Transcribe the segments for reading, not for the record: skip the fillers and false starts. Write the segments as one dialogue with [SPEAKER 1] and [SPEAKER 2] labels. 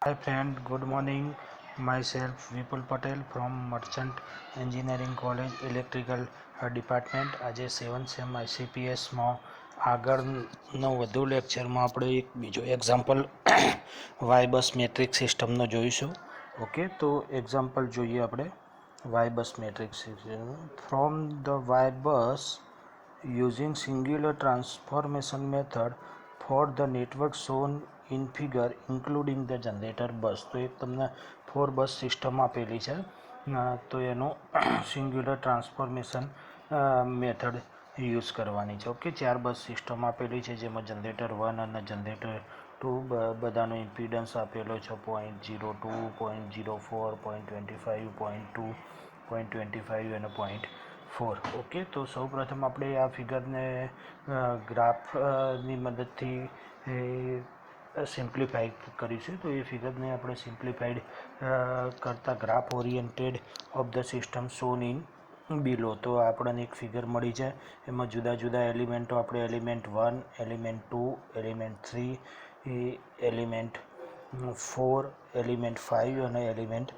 [SPEAKER 1] Hi friend, good morning. Myself Vipul Patel from Merchant Engineering College Electrical Department. આજે 7th same ICPSમાં આગળનો વધુ લેક્ચરમાં આપણે એક બીજો એક્ઝામ્પલ વાય બસ મેટ્રિક સિસ્ટમનો જોઈશું. ઓકે, તો એક્ઝામ્પલ જોઈએ આપણે Y bus matrix system. From the Y bus using singular transformation method for the network shown in figure including the generator bus. તો એક તમને 4 બસ સિસ્ટમ આપેલી છે, તો એનો સિંગ્યુલર ટ્રાન્સફોર્મેશન મેથડ યુઝ કરવાની છે. ઓકે, 4 બસ સિસ્ટમ આપેલી છે, જેમાં જનરેટર 1 અને જનરેટર 2 બધાનો ઇમ્પિડન્સ આપેલો છે 0.02, 0.04, 0.25, 0.2, 0.25 અને 0.4. ઓકે, તો સૌપ્રથમ આપણે આ ફિગરને ગ્રાફની મદદથી સિમ્પ્લિફાઈ કરીશું. તો એ ફિગરને આપણે સિમ્પ્લિફાઈડ કરતાં graph oriented of the system shown in below. તો આપણને એક ફિગર મળી છે, એમાં જુદા જુદા એલિમેન્ટો આપણે element 1, element 2, element 3, element 4, element 5 અને એલિમેન્ટ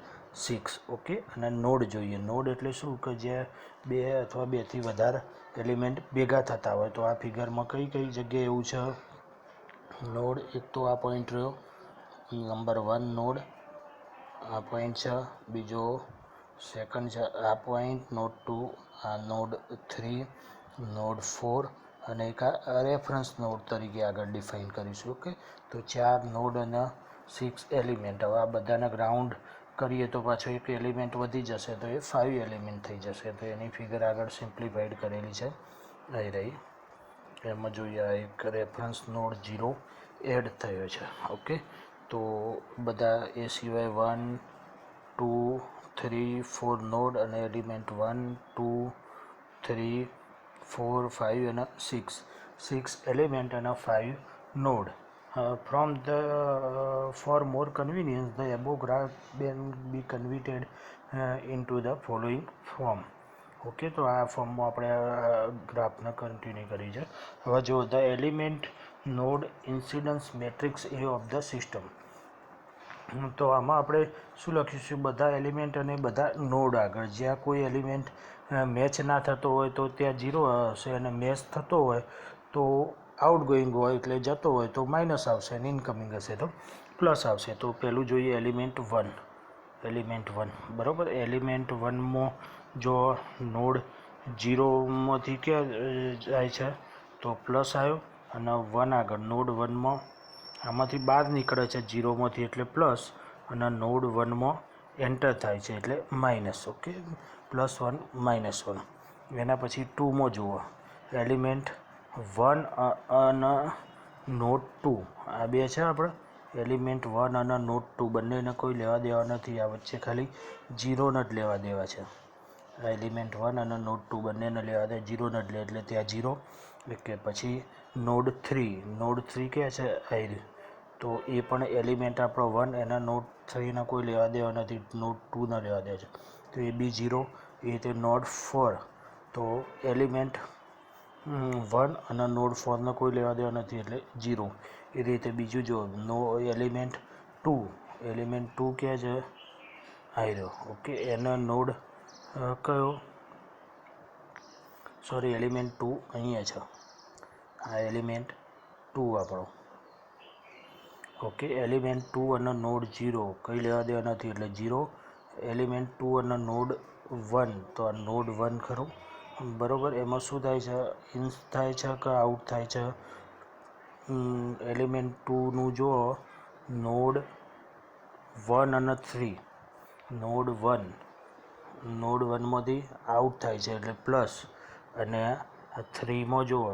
[SPEAKER 1] 6. ઓકે, અને નોડ જોઈએ. નોડ એટલે શું કે જ્યાં 2 અથવા 2થી વધારે એલિમેન્ટ ભેગા થતા હોય. તો આ ફિગરમાં કઈ કઈ જગ્યાએ એવું છે નોડ? એક તો આ પોઈન્ટ રહ્યો નંબર 1 નોડ, આ પોઈન્ટ છે. બીજો સેકન્ડ છે આ પોઈન્ટ નોડ 2, આ નોડ 3, નોડ 4 અને એક આ રેફરન્સ નોડ તરીકે આગળ ડિફાઇન કરીશું. ઓકે, તો 4 નોડ અને 6 એલિમેન્ટ. હવે આ બધાને ગ્રાઉન્ડ કરીએ તો પાછો એક એલિમેન્ટ વધી જશે, તો એ 5 એલિમેન્ટ થઈ જશે. તો એની ફિગર આગળ સિમ્પ્લિફાઈડ કરેલી છે અહીં રહી. એમાં જોઈએ આ એક રેફરન્સ નોડ 0 એડ થયો છે. ઓકે, તો બધા એ સિવાય 1, 2, 3, 4 નોડ અને એલિમેન્ટ 1, 2, 3, 4, 5 અને 6 એલિમેન્ટ અને 5 node. From the for more convenience the above graph can be converted into the following form. Okay, તો આ ફોર્મમાં આપણે ગ્રાફને કન્ટિન્યુ કરી છે. હવે જો the element node incidence matrix A of the system. તો આમાં આપણે શું લખીશું? બધા એલિમેન્ટ અને બધા નોડ આગળ જ્યાં કોઈ એલિમેન્ટ મેચ ના થતો હોય તો ત્યાં 0 હશે, અને મેચ થતો હોય તો આઉટગોઈંગ હોય એટલે જતો હોય તો માઇનસ આવશે, અને ઇનકમિંગ હશે તો પ્લસ આવશે. તો પહેલું જોઈએ એલિમેન્ટ 1. એલિમેન્ટ 1 બરાબર. એલિમેન્ટ 1માં જો નોડ 0માંથી ક્યાં જાય છે તો પ્લસ આવ્યો, અને 1 આગળ નોડ 1માં આમાંથી બહાર નીકળે છે 0માંથી એટલે પ્લસ, અને નોડ 1માં એન્ટર થાય છે એટલે માઇનસ. ઓકે, +1 -1. એના પછી 2માં જુઓ, એલિમેન્ટ 1 અને નોડ 2 આ બે છે આપણે. એલિમેન્ટ 1 અને નોડ 2 બંનેને કોઈ લેવા દેવા નથી, આ વચ્ચે ખાલી 0ને જ લેવા દેવા છે. એલિમેન્ટ 1 અને નોડ 2 બંનેને લેવા દે 0ને જ લે એટલે ત્યાં 0. કે પછી નોડ 3 ક્યાં છે? અહીં. તો એ પણ એલિમેન્ટ આપણો 1, એના નોડ 3ને કોઈ લેવા દેવા નથી, નોડ 2ને લેવા દે છે, તો એ બી 0. એ રીતે નોડ 4, તો એલિમેન્ટ 1 અને નોડ 4ને કોઈ લેવા દેવા નથી એટલે 0. એ રીતે બીજું જો એલિમેન્ટ 2 ક્યાં છે? આવી રહ્યો. ઓકે, એના નોડ કયો? સોરી, એલિમેન્ટ 2 અહીંયા છે. આ એલિમેન્ટ 2 આપણો. ઓકે, એલિમેન્ટ 2 અને નોડ 0 કંઈ લેવા દેવા નથી એટલે 0. એલિમેન્ટ 2 અને નોડ 1, તો આ નોડ 1 ખરું બરાબર. એમાં શું થાય છે? ઇન થાય છે કે આઉટ થાય છે? એલિમેન્ટ 2નું જુઓ, નોડ 1 અને 3. નોડ 1માંથી આઉટ થાય છે એટલે પ્લસ, અને 3માં જુઓ,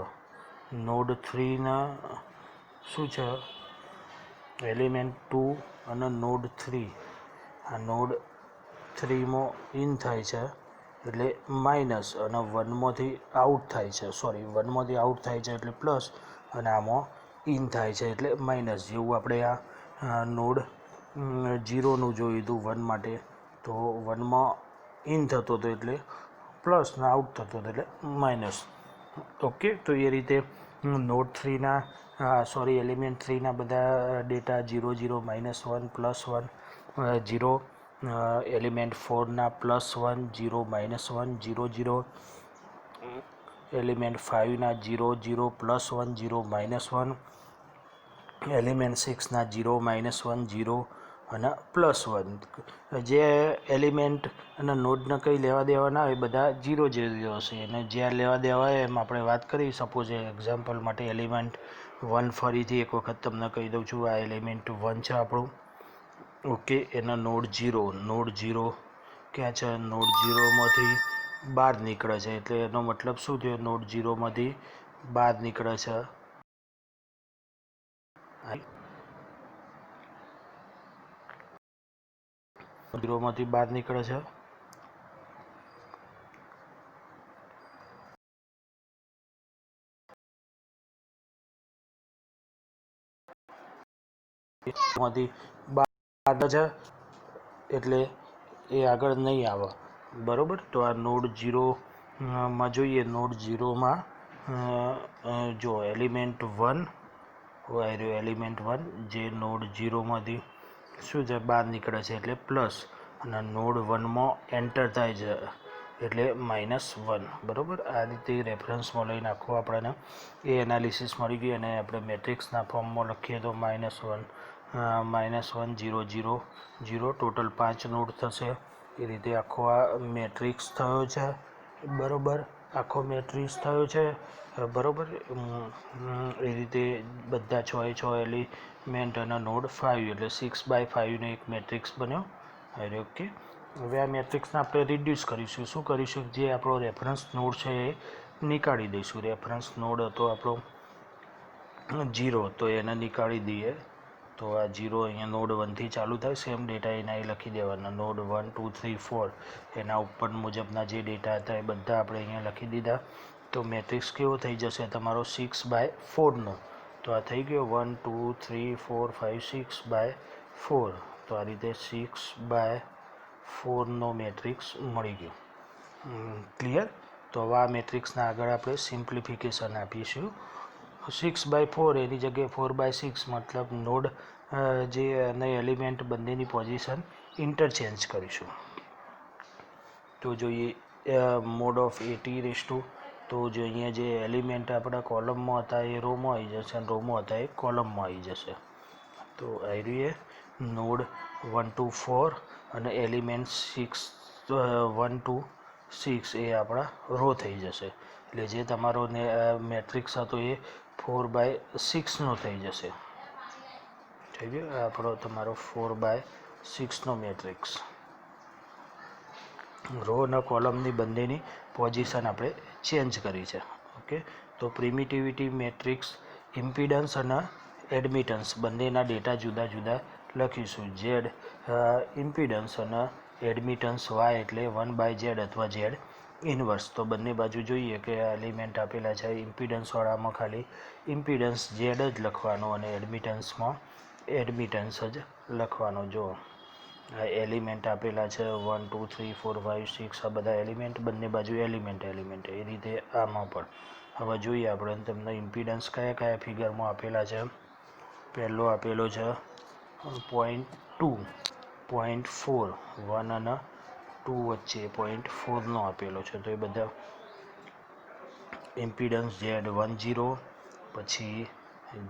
[SPEAKER 1] નોડ 3ના શું છે? એલિમેન્ટ 2 અને નોડ 3. આ નોડ 3માં ઇન થાય છે એટલે માઇનસ, અને 1માંથી આઉટ થાય છે. સોરી, 1માંથી આઉટ થાય છે એટલે પ્લસ, અને આમાં ઇન થાય છે એટલે માઇનસ. જેવું આપણે આ નોડ 0નું જોયું હતું 1 માટે, તો 1માં ઇન થતો હતો એટલે પ્લસ, ને આઉટ થતો હતો એટલે માઇનસ. ઓકે, તો એ રીતે નોડ 3ના સોરી એલિમેન્ટ 3ના બધા ડેટા 0 0 -1 +1 0, એલિમેન્ટ 4ના +1 0 -1 0 0, એલિમેન્ટ 5ના 0 0 +1 0 -1, એલિમેન્ટ 6ના 0 -1 0 અને +1. જે એલિમેન્ટ અને નોડને કંઈ લેવા દેવા ના હોય બધા 0 0 હશે, અને જ્યાં લેવા દેવા હોય એમ આપણે વાત કરી. સપોઝ એક્ઝામ્પલ માટે એલિમેન્ટ 1 ફરીથી એક વખત તમને કહી દઉં છું. આ એલિમેન્ટ 1 છે આપણું, ઓકે. એના નોડ 0 ક્યાં છે? નોડ 0માંથી બહાર નીકળે છે, એટલે એનો મતલબ શું થયો? નોડ 0માંથી બહાર નીકળે છે, 0માંથી બહાર નીકળે છે. માંથી બહાર છે, એટલે એ આગળ નહીં આવે, બરાબર. તો આ નોડ 0માં જોઈએ. નોડ 0માં જો એલિમેન્ટ 1 હોય, એલિમેન્ટ 1 જે નોડ 0માંથી શું છે? બહાર નીકળે છે, એટલે પ્લસ, અને નોડ 1માં એન્ટર થાય છે, એટલે -1, બરાબર. આ રીતે રેફરન્સમાં લઈને આખું આપણને એ એનાલિસિસ મળી ગયું, અને આપણે મેટ્રિક્સના ફોર્મમાં લખીએ તો -1 -1 0 0 0, ટોટલ 5 નોડ થશે. એ રીતે આખો આ મેટ્રિક્સ થયો છે, બરાબર. આખો મેટ્રિક્સ થયો છે, બરાબર. એ રીતે બધા 6 એ 6 એલિમેન્ટ અને નોડ 5, એટલે 6/5નો એક મેટ્રિક્સ બન્યો. ઓકે. હવે આ મેટ્રિક્સને આપણે રિડ્યુસ કરીશું. શું કરીશું? જે આપણો રેફરન્સ નોડ છે એ નીકાળી દઈશું. રેફરન્સ નોડ હતો આપણો 0, તો એને નીકાળી દઈએ. તો આ 0 અહીંયા નોડ 1થી ચાલુ થાય. સેમ ડેટા એના અહીં લખી દેવાના. નોડ 1 2 3 4 એના ઉપર મુજબના જે ડેટા હતા એ બધા આપણે અહીંયા લખી દીધા. તો મેટ્રિક્સ કેવો થઈ જશે તમારો? 6/4નો. તો આ થઈ ગયો 1 2 3 4 5 6/4. તો આ રીતે 6/4નો મેટ્રિક્સ મળી ગયો. ક્લિયર? તો હવે આ મેટ્રિક્સના આગળ આપણે સિમ્પ્લિફિકેશન આપીશું. 6/4 એની જગ્યાએ 4/6, મતલબ નોડ જે અને એલિમેન્ટ બંનેની પોઝિશન ઇન્ટરચેન્જ કરીશું. તો જોઈએ મોડ ઓફ AT, તો જો અહીંયા જે એલિમેન્ટ આપણા કોલમમાં હતા એ રોમાં આવી જશે, અને રોમાં હતા એ કોલમમાં આવી જશે. તો આવી રહ્યું નોડ 1 2 4 અને એલિમેન્ટ 1 2 6 એ આપણા રો થઈ જશે. એટલે જે તમારો મેટ્રિક્સ હતો એ 4/6નો થઈ જશે. થઈ ગયો આપણો તમારો 4/6નો મેટ્રિક્સ. રો અને કોલમની બંનેની પોઝિશન આપણે ચેન્જ કરી છે, ઓકે. તો પ્રિમિટિવિટી મેટ્રિક્સ, ઇમ્પિડન્સ અને એડમિટન્સ બંનેના ડેટા જુદા જુદા લખીશું. ઝેડ ઇમ્પિડન્સ અને એડમિટન્સ Y એટલે 1/Z અથવા Z ઇનવર્સ. તો બંને બાજુ જોઈએ કે એલિમેન્ટ આપેલા છે. ઇમ્પિડન્સવાળામાં ખાલી ઇમ્પિડન્સ Z જ લખવાનો, અને એડમિટન્સમાં એડમિટન્સ જ લખવાનો. જો આ એલિમેન્ટ આપેલા છે 1 2 3 4 5 6, આ બધા એલિમેન્ટ, બંને બાજુ એલિમેન્ટ એ રીતે આમાં પણ. હવે જોઈએ આપણે તમને ઇમ્પિડન્સ કયા કયા ફિગરમાં આપેલા છે. પહેલો આપેલો છે 0.2, 0.4, 1 અને 2 વચ્ચે 0.4નો આપેલો છે. તો એ બધા ઇમ્પિડન્સ Z10, પછી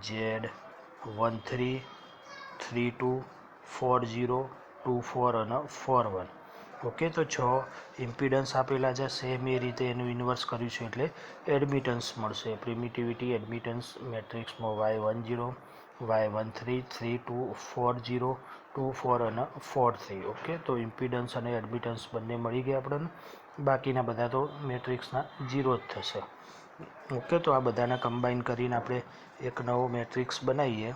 [SPEAKER 1] Z13, 32, 40, 24 અને 41. ઓકે. તો 6 ઇમ્પિડન્સ આપેલા છે. સેમ એ રીતે એનું ઇન્વર્સ કરીશું એટલે એડમિટન્સ મળશે. પ્રિમિટિવિટી એડમિટન્સ મેટ્રિક્સમાં Y10, Y13, 32, 40, 24 અને 43. ઓકે. તો ઇમ્પિડન્સ અને એડમિટન્સ બંને મળી ગયા આપણને. બાકીના બધા તો મેટ્રિક્સના 0 જ થશે. ઓકે. તો આ બધાને કમ્બાઈન કરીને આપણે એક નવો મેટ્રિક્સ બનાવીએ,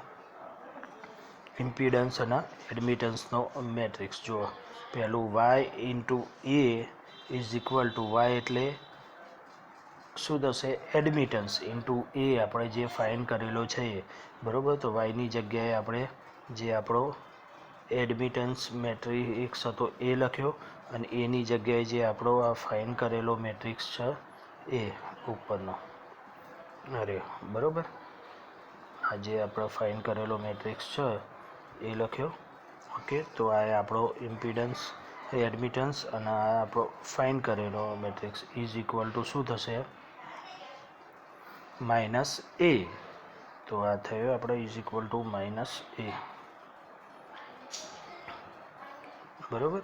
[SPEAKER 1] ઇમ્પિડન્સ અને એડમિટન્સનો મેટ્રિક્સ. જુઓ, પહેલું Y into A is equal to Y એટલે શું થશે? એડમિટન્સ ઇન્ટુ A આપણે જે ફાઇન કરેલો છે એ, બરાબર. તો વાયની જગ્યાએ આપણે જે આપણો એડમિટન્સ મેટ્રિક્સ હતો એ લખ્યો, અને એની જગ્યાએ જે આપણો આ ફાઇન કરેલો મેટ્રિક્સ છે એ ઉપરનો, અરે બરાબર. આ જે આપણે ફાઇન કરેલો મેટ્રિક્સ છે એ લખ્યો. ઓકે, તો આ આપણો ઇમ્પિડન્સ એડમિટન્સ અને આ આપણો ફાઇન કરેલો મેટ્રિક્સ ઇઝ ઇક્વલ ટુ શું થશે? -a. તો આ થયો આપણે ઇઝ ઇક્વલ ટુ -a. બરાબર.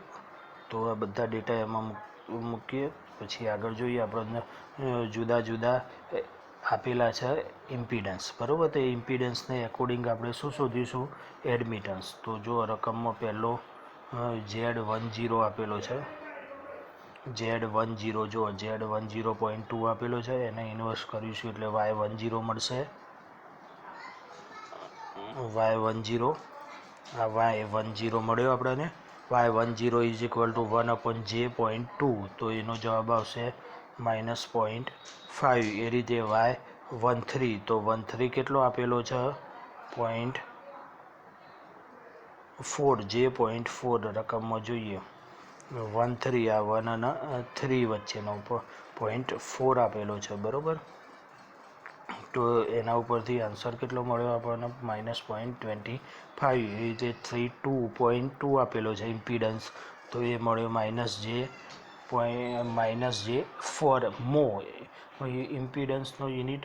[SPEAKER 1] તો આ બધા ડેટા એમાં મૂકીએ. પછી આગળ જોઈએ આપણે જુદા જુદા આપેલા છે ઇમ્પિડન્સ. બરાબર. તો ઇમ્પિડન્સને એકોર્ડિંગ આપણે શું શોધીશું? એડમિટન્સ. તો જો રકમમાં પહેલો Z10 આપેલો છે. Z10 જો Z10.2 આપેલો છે, એને ઇન્વર્સ કરીશું એટલે Y10 મળશે. Y10 આ Y10 મળ્યો આપણને. Y10 is equal to 1/J.2. તો એનો જવાબ આવશે -0.5. એ રીતે Y13 તો 13 કેટલો આપેલો છે? 0.4 J.4 રકમમાં જોઈએ. 13 આ 1 અને 3 વચ્ચેનો 0.4 આપેલો છે. બરાબર. તો એના ઉપરથી આન્સર કેટલો મળ્યો આપણને? -0.25. એ રીતે 2.2 આપેલો છે ઇમ્પિડન્સ, તો એ મળ્યો -J4 mho. ઇમ્પિડન્સનો યુનિટ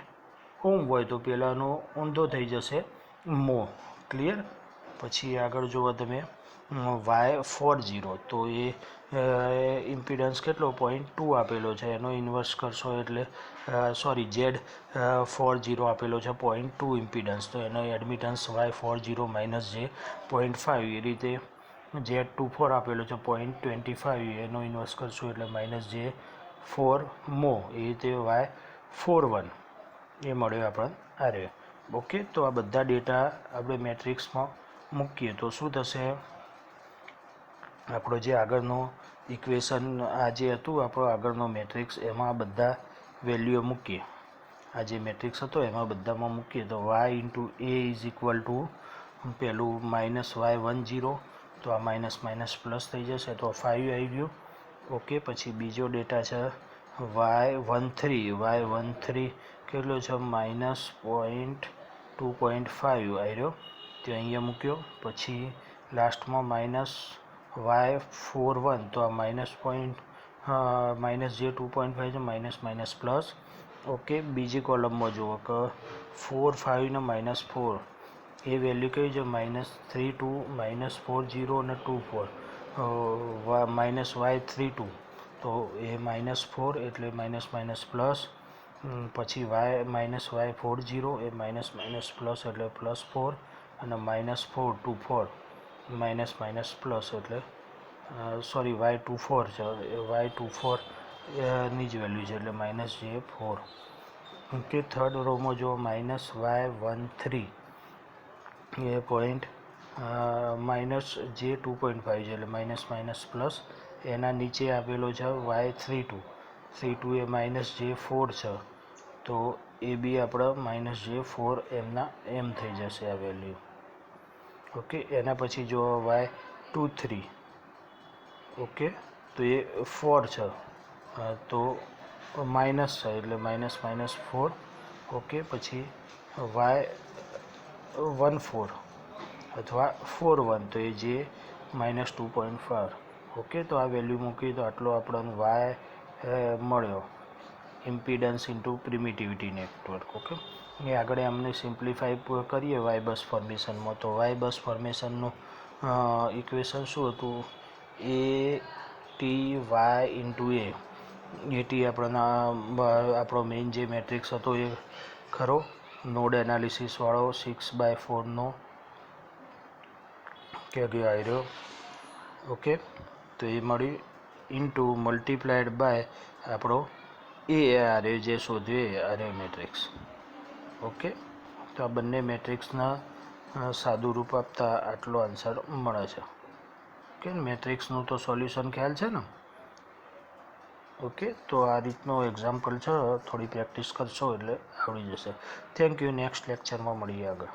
[SPEAKER 1] ઓમ હોય તો પહેલાંનો ઊંધો થઈ જશે mho. ક્લિયર. પછી આગળ જુઓ તમે Y40 તો એ ઇમ્પિડન્સ કેટલો? 0.2 આપેલો છે, એનો ઇન્વર્સ કરશો એટલે Z40 આપેલો છે 0.2 ઇમ્પિડન્સ, તો એનો એડમિટન્સ Y40 -J.5. એ રીતે Z24 આપેલો છે 0.25, એનો ઇન્વર્સ કરશું એટલે -J4 mho. એ રીતે Y41 એ મળ્યો આપણને આ રહ્યો. ઓકે. તો આ બધા ડેટા આપણે મેટ્રિક્સમાં મૂકીએ તો શું થશે? આપણો જે આગળનો ઇક્વેશન આ જે હતું આપણો આગળનો મેટ્રિક્સ, એમાં બધા વેલ્યુઓ મૂકીએ. આ જે મેટ્રિક્સ હતો એમાં બધામાં મૂકીએ તો y × a is equal to પહેલું -y10, તો આ માઇનસ માઇનસ પ્લસ થઈ જશે તો 5 આવી ગયું. ઓકે. પછી બીજો ડેટા છે y13 કેટલો છે? -2.5 આવ્યો, તે અહીંયા મૂક્યો. પછી લાસ્ટમાં -y41, તો આ -J2.5 છે, માઇનસ પ્લસ. ઓકે. બીજી કોલમમાં જુઓ કે 4, 5 ને -4 એ વેલ્યુ કઈ છે? -32, -40 અને 24. -y32 તો એ -4 એટલે માઇનસ પ્લસ. પછી -y40 એ માઇનસ પ્લસ એટલે +4 અને -4 24 માઇનસ પ્લસ એટલે y24 છે, y24 ની જ વેલ્યુ છે એટલે -J4. ઓકે. થર્ડ રોમાં જો -y13 એ -J2.5 છે એટલે માઇનસ પ્લસ. એના નીચે આપેલો છે y32 એ -J4 છે, તો એ બી આપણે -J4 એમ થઈ જશે આ વેલ્યુ. ઓકે. એના પછી જો y23, ઓકે, તો એ 4 છે, તો માઇનસ છે એટલે -4. ઓકે. પછી y14 અથવા 41 તો એ જે -2.5. ઓકે. તો આ વેલ્યુ મૂકી તો આટલો આપણને y મળ્યો, ઇમ્પિડન્સ ઇન્ટુ પ્રિમિટિવિટી નેટવર્ક. ઓકે. એ આગળ અમને સિમ્પ્લિફાઈ કરીએ વાય બસ ફોર્મેશનમાં, તો વાય બસ ફોર્મેશનનું ઇક્વેશન શું હતું? ATY × AT આપણો મેઇન જે મેટ્રિક્સ હતો એ ખરો નોડ એનાલિસિસવાળો 6/4નો કે ગયો આવ્યો. ઓકે. તો એ મળ્યું ઇન્ટુ મલ્ટીપ્લાઈડ બાય આપણો આરે જે શોધ્યો આરે મેટ્રિક્સ. ઓકે. તો આ બંને મેટ્રિક્સના સાદું રૂપ આપતા આટલો આન્સર મળે છે. ઓકે. મેટ્રિક્સનું તો સોલ્યુશન ખ્યાલ છે ને? ઓકે. તો આ રીતનો એક્ઝામ્પલ છે, થોડી પ્રેક્ટિસ કરશો એટલે આવડી જશે. Thank you. નેક્સ્ટ લેક્ચરમાં મળીએ આગળ.